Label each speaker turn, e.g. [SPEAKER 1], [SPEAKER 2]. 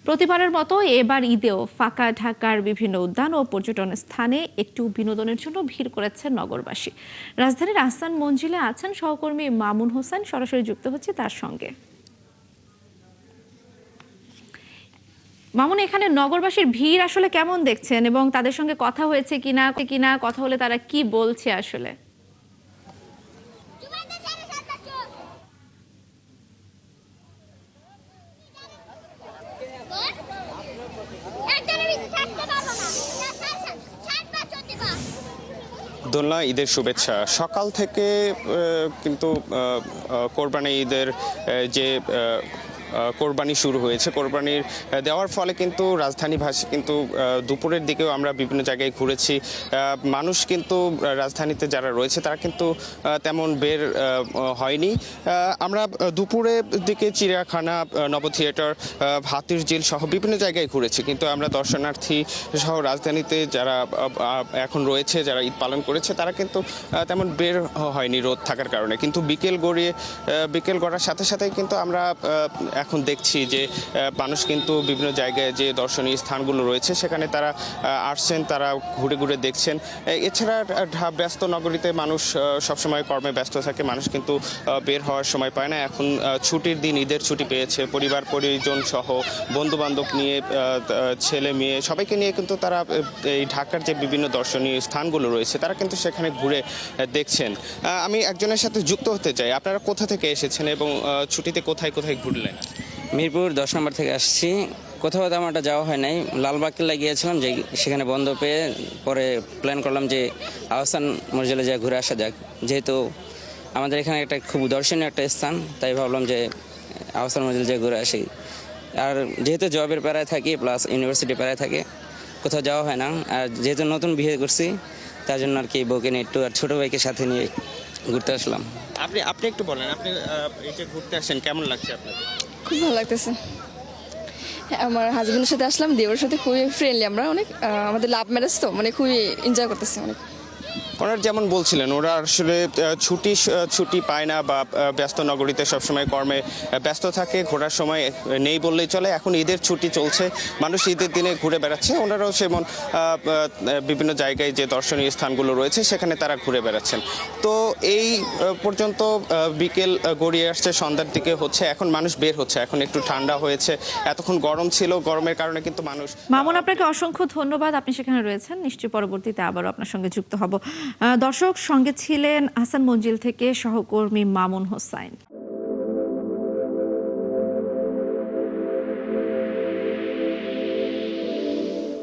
[SPEAKER 1] প্রতিবারের মতো এবার ঈদেও ফাঁকা ঢাকার বিভিন্ন উদ্যান ও পর্যটন স্থানে একটু বিনোদনের জন্য ভিড় করেছেন নগরবাসী। রাজধানীর আহসান মঞ্জিলে আছেন সহকর্মী মামুন হোসেন, সরাসরি যুক্ত হচ্ছে তার সঙ্গে। মামুন, এখানে নগরবাসীর ভিড় আসলে কেমন দেখছেন এবং তাদের সঙ্গে কথা হয়েছে কিনা কথা হলে তারা কি বলছে আসলে?
[SPEAKER 2] দোলনা ঈদের শুভেচ্ছা। সকাল থেকে কিন্তু কোরবানি ঈদের যে কোরবানি শুরু হয়েছে, কোরবানির দেওয়ার ফলে কিন্তু রাজধানীবাসী কিন্তু দুপুরের দিকেও আমরা বিভিন্ন জায়গায় ঘুরেছি। মানুষ কিন্তু রাজধানীতে যারা রয়েছে তারা কিন্তু তেমন বের হয়নি। আমরা দুপুরের দিকে চিড়িয়াখানা, নব থিয়েটার, হাতির ঝিল সহ বিভিন্ন জায়গায় ঘুরেছি, কিন্তু আমরা দর্শনার্থী সহ রাজধানীতে যারা এখন রয়েছে, যারা ঈদ পালন করেছে, তারা কিন্তু তেমন বের হয়নি রোদ থাকার কারণে। কিন্তু বিকেল গড়ার সাথে সাথেই কিন্তু আমরা এখন দেখছি যে মানুষ কিন্তু বিভিন্ন জায়গায় যে দর্শনীয় স্থানগুলো রয়েছে সেখানে তারা আসছেন, তারা ঘুরে ঘুরে দেখছেন। এছাড়া ব্যস্ত নগরীতে মানুষ সবসময় কর্মে ব্যস্ত থাকে, মানুষ কিন্তু বের হওয়ার সময় পায় না। এখন ছুটির দিন, ঈদের ছুটি পেয়েছে, পরিবার পরিজন সহ বন্ধু বান্ধব নিয়ে, ছেলে মেয়ে সবাইকে নিয়ে কিন্তু তারা এই ঢাকার যে বিভিন্ন দর্শনীয় স্থানগুলো রয়েছে তারা কিন্তু সেখানে ঘুরে দেখছেন। আমি একজনের সাথে যুক্ত হতে চাই। আপনারা কোথা থেকে এসেছেন এবং ছুটিতে কোথায় কোথায় ঘুরলেন?
[SPEAKER 3] মিরপুর 10 নম্বর থেকে আসছি। কোথাও তেমন একটা যাওয়া হয় নাই। লালবাগ কেল্লায় গিয়েছিলাম, যে সেখানে বন্ধ পেয়ে পরে প্ল্যান করলাম যে আহসান মঞ্জিলে যা ঘুরে আসা যাক। যেহেতু আমাদের এখানে একটা খুব দর্শনীয় একটা স্থান, তাই ভাবলাম যে আহসান মঞ্জিল যা ঘুরে আসি। আর যেহেতু জবের প্যারায় থাকি প্লাস ইউনিভার্সিটি প্যারায় থাকে, কোথাও যাওয়া হয় না। আর যেহেতু নতুন বিয়ে করছি তার জন্য আর কি বউকে নিয়ে একটু আর ছোটো ভাইকে সাথে নিয়ে ঘুরতে আসলাম।
[SPEAKER 2] আপনি একটু বলেন, আপনি এই যে ঘুরতে আসেন, কেমন লাগছে আপনাদের?
[SPEAKER 4] খুব ভালো লাগতেছে। আমার হাজবেন্ডের সাথে আসলাম, দেওয়ার সাথে খুবই ফ্রেন্ডলি। আমরা অনেক আমাদের লাভ ম্যারেজ তো, মানে খুবই এনজয় করতেছি অনেক।
[SPEAKER 2] ওনারা যেমন বলছিলেন, ওরা আসলে ছুটি পায় না বা ব্যস্ত নগরীতে সবসময় কর্মে ব্যস্ত থাকে, ঘোরার সময় নেই বললেই চলে। এখন ঈদের ছুটি চলছে, মানুষ ঈদের দিনে ঘুরে বেড়াচ্ছে। ওনারাও যেমন বিভিন্ন জায়গায় যে দর্শনীয় স্থানগুলো রয়েছে সেখানে তারা ঘুরে বেড়াচ্ছেন। তো এই পর্যন্ত বিকেল গড়িয়ে আসছে, সন্ধ্যার দিকে হচ্ছে, এখন মানুষ বের হচ্ছে। এখন একটু ঠান্ডা হয়েছে, এতক্ষণ গরম ছিল, গরমের কারণে কিন্তু মানুষ।
[SPEAKER 1] মামুন, আপনাকে অসংখ্য ধন্যবাদ, আপনি সেখানে রয়েছেন। নিশ্চয়ই পরবর্তীতে আবারও আপনার সঙ্গে যুক্ত হব। দর্শক, সঙ্গে ছিলেন আহসান মঞ্জিল থেকে সহকর্মী মামুন হোসাইন।